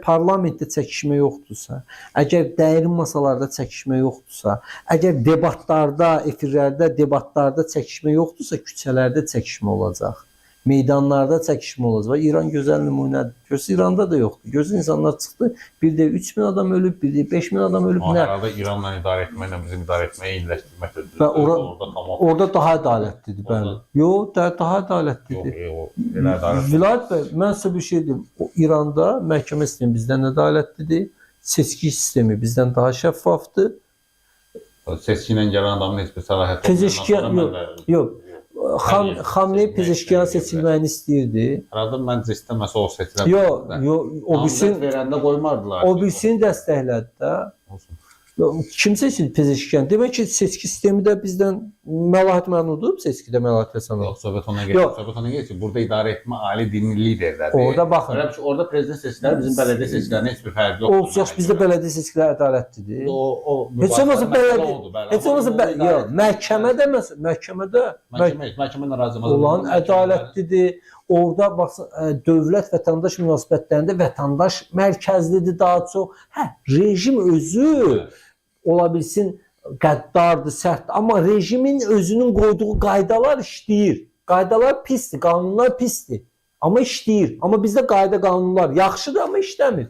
Parlamentdə çəkişmə yoxdursa, əgər dərin masalarda çəkişmə yoxdursa, əgər debatlarda, efirlərdə, debatlarda çəkişmə yoxdursa, küçələrdə çəkişmə olacaq. Meydanlarda çəkişmə olacaq. İran gözəl nümunədir. Görürsünüz, İranda da yoxdur. Görürsünüz, insanlar çıxdı. Bir də 3000 adam ölüb, bir də 5000 adam ölüb. Herhalde İranla idarə etməklə bizim idarə etməyi iyiləşdirmək ödür. Orada daha ədalətlidir, bəli. Yox, daha ədalətlidir. Vilayət bəy, mən sizə bir şey deyim. İranda məhkəmə sistemi bizdən ədalətlidir. Seçki sistemi bizdən daha şəffafdır. Seçki ilə gələn adamın heç bir səlahiyyəti olmayan. Yox. Xamney Pezeşkiyan seçilməyini istəyirdi. Herhalde məncə istəməsə o seçilə. Yox, o birisini verəndə qoymardılar. O birisini dəstəklədi də. Olsun. Kim seçildi Pezeşkiyan? Demək ki, seçki sistemi də bizdən Məlahət Məmnunov seçkidə Məlahət Həsənov. Yox, söhbət ona gəlir. Söhbət ona gəlir ki, burada idarə etmə ali dinli liderlərdir. Orada baxın. Orada prezident seçkiləri bizim bələdiyyə seçkilərinə heç bir fərqi yoxdur. Olsa bizdə bələdiyyə seçkiləri ədalətlidir. Heç olmasa bələdiyyə. Heç olmasa yox, məhkəmədə olan ədalətlidir. Orada baxsın, dövlət vətəndaş münasibətlərində vətəndaş mərkəzlidir daha çox. Rejim özü ola bilsin qəddardır, sərtdir, amma rejimin özünün qoyduğu qaydalar işləyir. Qaydalar pisdir, qanunlar pisdir, amma işləyir. Amma bizdə qayda qanunlar yaxşıdır, amma işləmir.